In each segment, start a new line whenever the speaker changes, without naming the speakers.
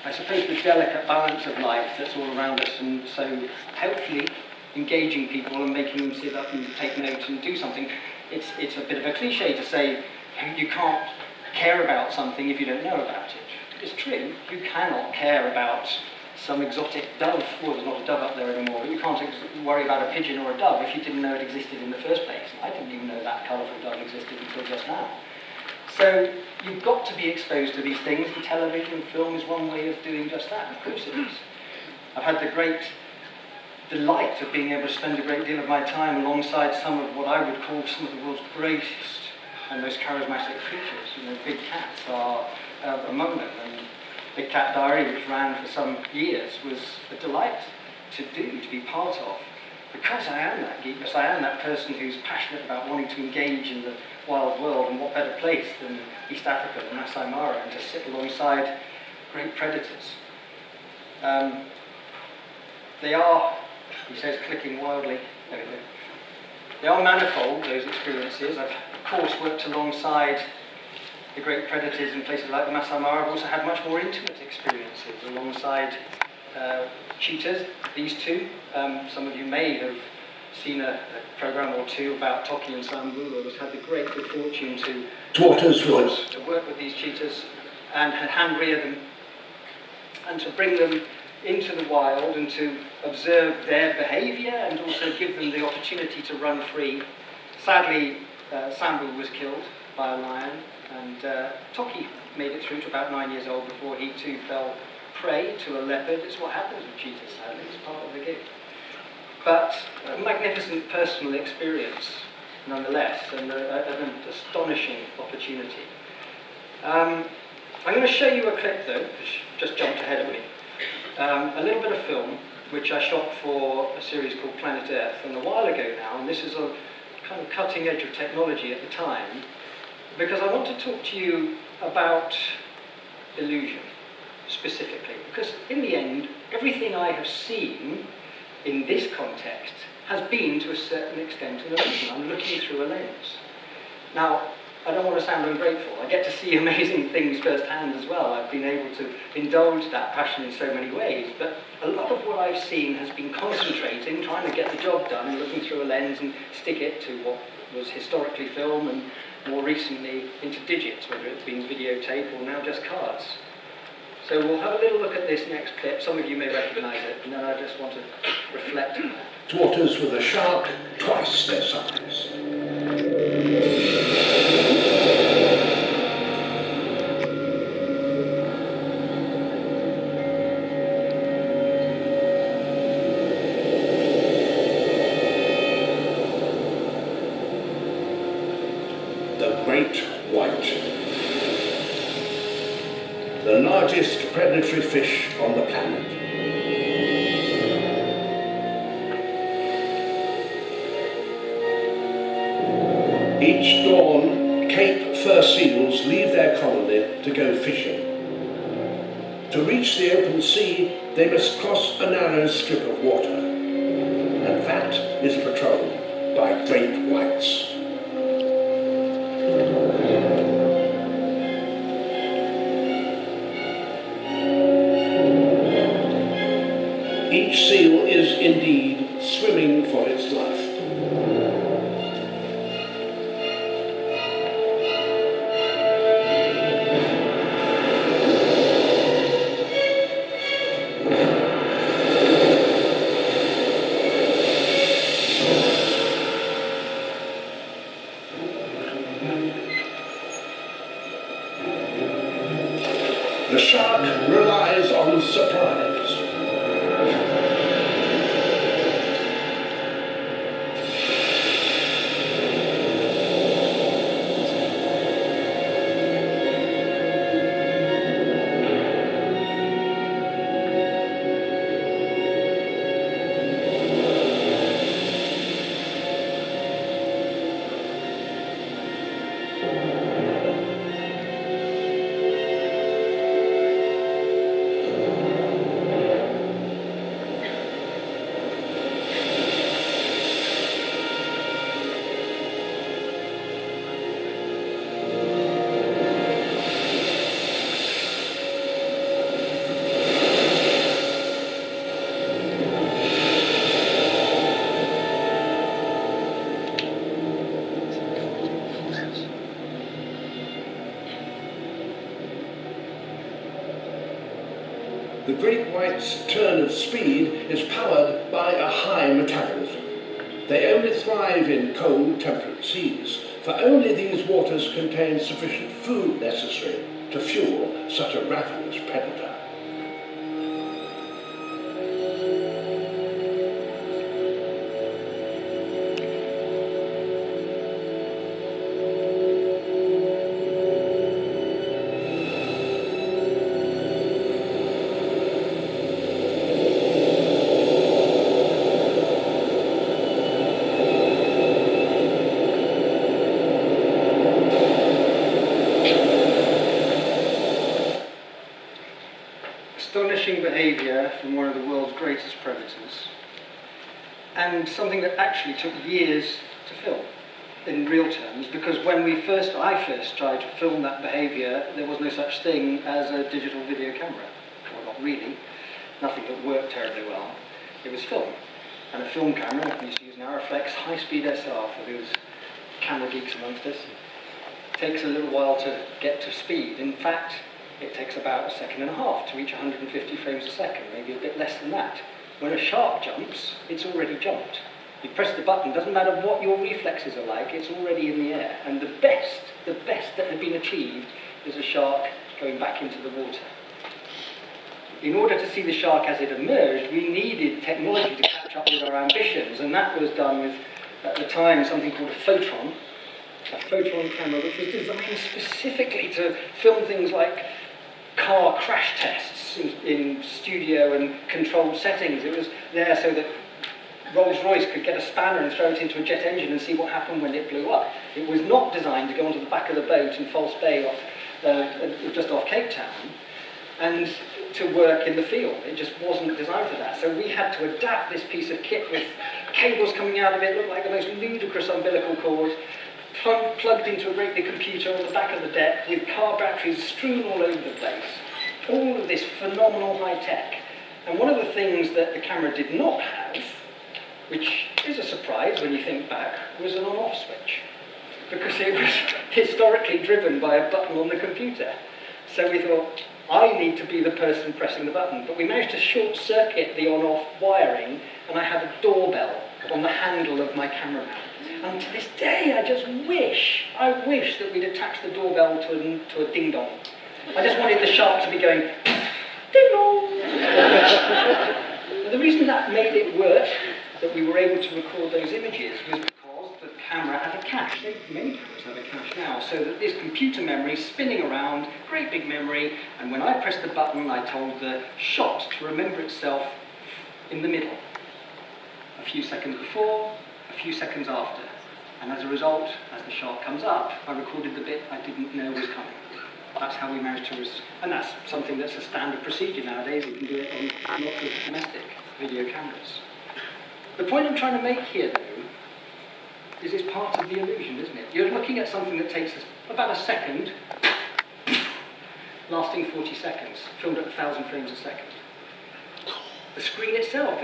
I suppose, the delicate balance of life that's all around us, and so hopefully engaging people and making them sit up and take notes and do something. It's a bit of a cliche to say you can't care about something if you don't know about it. It's true, you cannot care about some exotic dove. Well, there's not a dove up there anymore, but you can't worry about a pigeon or a dove if you didn't know it existed in the first place. I didn't even know that colourful dove existed until just now. So you've got to be exposed to these things, and television and film is one way of doing just that. Of course it is. I've had the great delight of being able to spend a great deal of my time alongside some of what I would call some of the world's greatest and most charismatic creatures. You know, big cats are among them, and Big Cat Diary, which ran for some years, was a delight to do, to be part of, because I am that geek, because I am that person who's passionate about wanting to engage in the wild world, and what better place than East Africa, the Masai Mara, and to sit alongside great predators. They are, he says, clicking wildly, there we go. They are manifold, those experiences. I've, of course, worked alongside the great predators in places like the Masai Mara. I've also had much more intimate experiences alongside cheetahs, these two. Some of you may have seen a program or two about Toki and Sambulu. I've had the great good fortune to work with these cheetahs and hand rear them, and to bring them into the wild and to observe their behaviour and also give them the opportunity to run free. Sadly, Sambu was killed by a lion, and Toki made it through to about 9 years old before he too fell prey to a leopard. It's what happens with cheetahs, sadly. It's part of the game. But a magnificent personal experience, nonetheless, and an astonishing opportunity. I'm going to show you a clip, though, which just jumped ahead of me. A little bit of film, which I shot for a series called Planet Earth, and a while ago now, and this is a kind of cutting edge of technology at the time, because I want to talk to you about illusion, specifically. Because in the end, everything I have seen in this context has been, to a certain extent, an illusion. I'm looking through a lens. Now, I don't want to sound ungrateful. I get to see amazing things firsthand as well. I've been able to indulge that passion in so many ways. But a lot of what I've seen has been concentrating, trying to get the job done, and looking through a lens and stick it to what was historically film, and more recently into digits, whether it's been videotape or now just cards. So we'll have a little look at this next clip. Some of you may recognise it, and then I just want to reflect on that.
Waters with a shark twice their size. The great white. The largest predatory fish on the planet. Each dawn, Cape fur seals leave their colony to go fishing. To reach the open sea, they must cross a narrow strip of water, and that is patrolled by great whites. Each seal is indeed swimming for its life. The shark relies on surprise. The great white's turn of speed is powered by a high metabolism. They only thrive in cold, temperate seas, for only these waters contain sufficient food necessary to fuel such a ravenous predator.
Astonishing behaviour from one of the world's greatest predators, and something that actually took years to film in real terms, because when I first tried to film that behaviour, there was no such thing as a digital video camera. Well, not really. Nothing that worked terribly well. It was film. And a film camera, I used to use an Arriflex high-speed SR for those camera geeks amongst us, takes a little while to get to speed. In fact, it takes about 1.5 seconds to reach 150 frames a second, maybe a bit less than that. When a shark jumps, it's already jumped. You press the button, doesn't matter what your reflexes are like, it's already in the air. And the best that had been achieved is a shark going back into the water. In order to see the shark as it emerged, we needed technology to catch up with our ambitions, and that was done with, at the time, something called a photon camera, which was designed specifically to film things like car crash tests in studio and controlled settings. It was there so that Rolls-Royce could get a spanner and throw it into a jet engine and see what happened when it blew up. It was not designed to go onto the back of the boat in False Bay just off Cape Town and to work in the field. It just wasn't designed for that. So we had to adapt this piece of kit with cables coming out of it, looked like the most ludicrous umbilical cord, plugged into a great big computer on the back of the deck with car batteries strewn all over the place. All of this phenomenal high tech. And one of the things that the camera did not have, which is a surprise when you think back, was an on-off switch. Because it was historically driven by a button on the computer. So we thought, I need to be the person pressing the button. But we managed to short-circuit the on-off wiring, and I had a doorbell on the handle of my camera mount. And to this day, I wish that we'd attached the doorbell to a ding-dong. I just wanted the shark to be going, ding-dong! The reason that made it work, that we were able to record those images, was because the camera had a cache. Many cameras have a cache now, so that this computer memory spinning around, great big memory, and when I pressed the button, I told the shot to remember itself in the middle. A few seconds before, a few seconds after. And as a result, as the shark comes up, I recorded the bit I didn't know was coming. That's how we managed to, and that's something that's a standard procedure nowadays. You can do it on lots of domestic video cameras. The point I'm trying to make here, though, is it's part of the illusion, isn't it? You're looking at something that takes us about a second, lasting 40 seconds, filmed at 1,000 frames a second. The screen itself,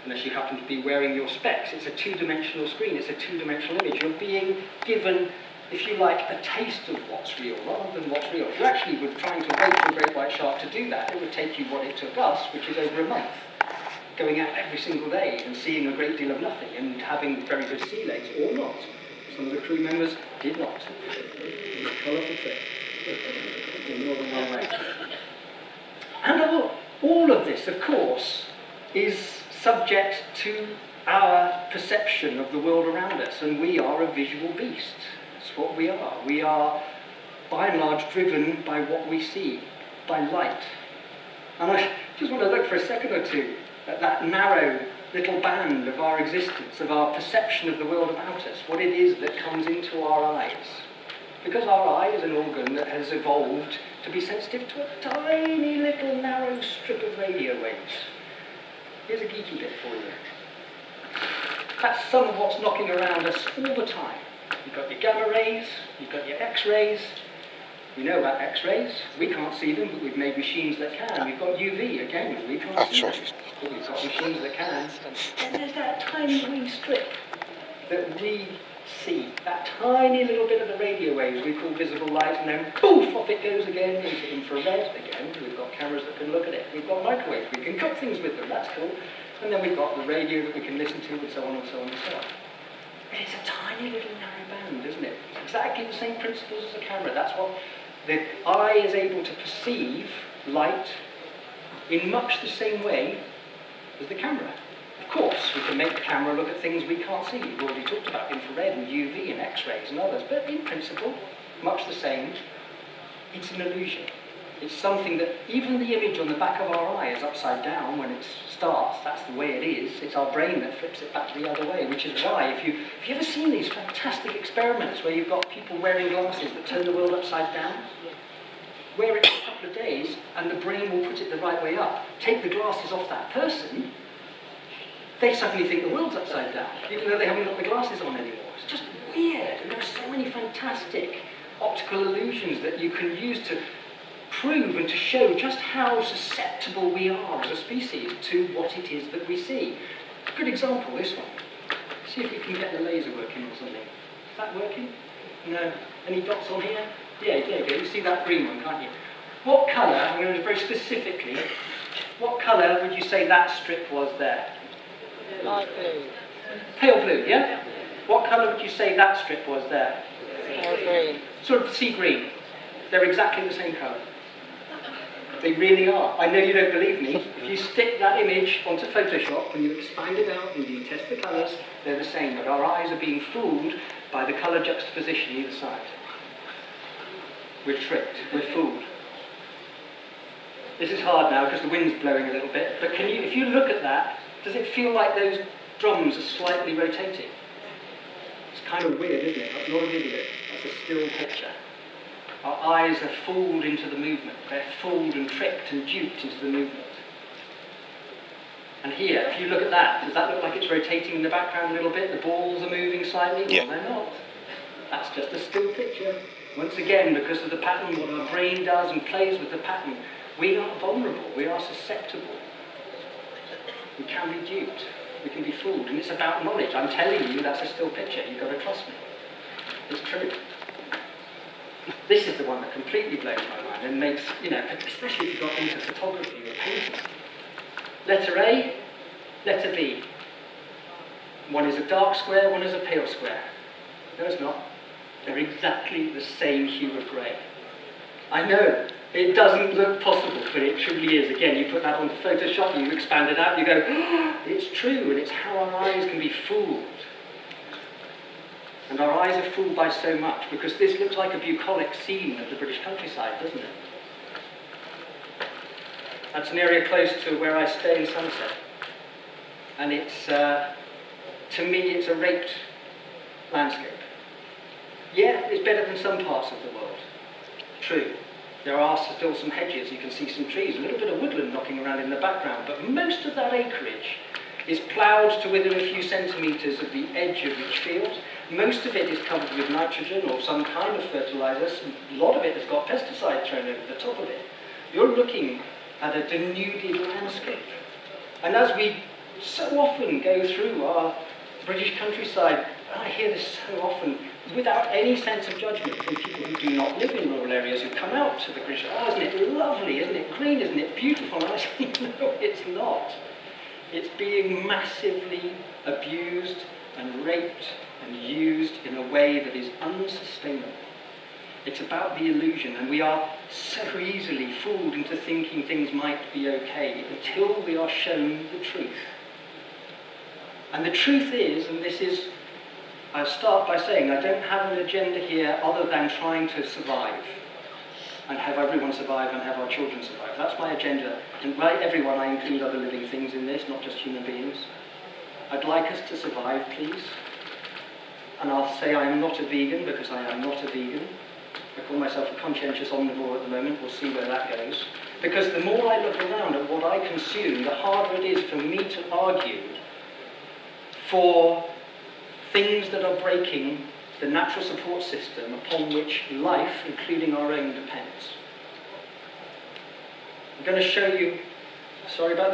unless you happen to be wearing your specs, it's a two-dimensional screen, it's a two-dimensional image. You're being given, if you like, a taste of what's real rather than what's real. If you actually were trying to wait for a great white shark to do that, it would take you what it took us, which is over a month, going out every single day and seeing a great deal of nothing and having very good sea legs, or not. Some of the crew members did not. Colourful trip. And all of this, of course, is subject to our perception of the world around us, and we are a visual beast. That's what we are. We are, by and large, driven by what we see, by light. And I just want to look for a second or two at that narrow little band of our existence, of our perception of the world about us, what it is that comes into our eyes. Because our eye is an organ that has evolved to be sensitive to a tiny little narrow strip of radio waves. Here's a geeky bit for you. That's some of what's knocking around us all the time. You've got your gamma rays, you've got your X-rays. We know about X-rays. We can't see them, but we've made machines that can. We've got UV, again, we can't see them, but we've got machines that can. And there's that tiny wee strip that we see that tiny little bit of the radio waves we call visible light, and then poof, off it goes again into infrared again. We've got cameras that can look at it. We've got microwaves, we can cook things with them, that's cool. And then we've got the radio that we can listen to, and so on and so on and so on. But it's a tiny little narrow band, isn't it? It's exactly the same principles as a camera. That's what the eye is able to perceive light in much the same way as the camera. Of course, we can make the camera look at things we can't see. We've already talked about infrared and UV and X-rays and others, but in principle, much the same. It's an illusion. It's something that even the image on the back of our eye is upside down when it starts. That's the way it is. It's our brain that flips it back the other way, which is why, if you ever seen these fantastic experiments where you've got people wearing glasses that turn the world upside down? Wear it for a couple of days and the brain will put it the right way up. Take the glasses off that person, they suddenly think the world's upside down, even though they haven't got the glasses on anymore. It's just weird, and there are so many fantastic optical illusions that you can use to prove and to show just how susceptible we are as a species to what it is that we see. A good example, this one. See if we can get the laser working or something. Is that working? No. Any dots on here? Yeah, there you go. You see that green one, can't you? What colour, I'm going to very specifically, what colour would you say that strip was there?
Light blue.
Pale blue, yeah? What colour would you say that strip was there?
Pale green.
Sort of sea green. They're exactly the same colour. They really are. I know you don't believe me. If you stick that image onto Photoshop and you expand it out and you test the colours, they're the same. But our eyes are being fooled by the colour juxtaposition either side. We're tricked. We're fooled. This is hard now because the wind's blowing a little bit. But can you, if you look at that, does it feel like those drums are slightly rotating? It's kind of weird, isn't it? That's not a video. That's a still picture. Our eyes are fooled into the movement. They're fooled and tricked and duped into the movement. And here, if you look at that, does that look like it's rotating in the background a little bit? The balls are moving slightly?
Yeah.
Well, they're not. That's just a still picture. Once again, because of the pattern, what our brain does and plays with the pattern, we are vulnerable, we are susceptible. We can be duped, we can be fooled, and it's about knowledge. I'm telling you, that's a still picture. You've got to trust me. It's true. This is the one that completely blows my mind and makes, especially if you've got into photography or painting. Letter A, letter B. One is a dark square, one is a pale square. No, it's not. They're exactly the same hue of grey. I know, it doesn't look possible, but it truly is. Again, you put that on Photoshop, you expand it out, you go, it's true, and it's how our eyes can be fooled. And our eyes are fooled by so much, because this looks like a bucolic scene of the British countryside, doesn't it? That's an area close to where I stay in Somerset. And it's, to me, it's a raped landscape. Yeah, it's better than some parts of the world. True. There are still some hedges, you can see some trees, a little bit of woodland knocking around in the background, but most of that acreage is ploughed to within a few centimetres of the edge of each field. Most of it is covered with nitrogen or some kind of fertilisers. A lot of it has got pesticide thrown over the top of it. You're looking at a denuded landscape. And as we so often go through our British countryside, and I hear this so often, without any sense of judgment from people who do not live in rural areas, who come out to the British, oh, isn't it lovely, isn't it green, isn't it beautiful? And I say, no, it's not. It's being massively abused and raped and used in a way that is unsustainable. It's about the illusion, and we are so easily fooled into thinking things might be okay until we are shown the truth. And the truth is, and this is, I'll start by saying I don't have an agenda here other than trying to survive and have everyone survive and have our children survive. That's my agenda. And by everyone, I include other living things in this, not just human beings. I'd like us to survive, please. And I'll say I am not a vegan because I am not a vegan. I call myself a conscientious omnivore at the moment. We'll see where that goes. Because the more I look around at what I consume, the harder it is for me to argue for things that are breaking the natural support system upon which life, including our own, depends. I'm going to show you, sorry about that.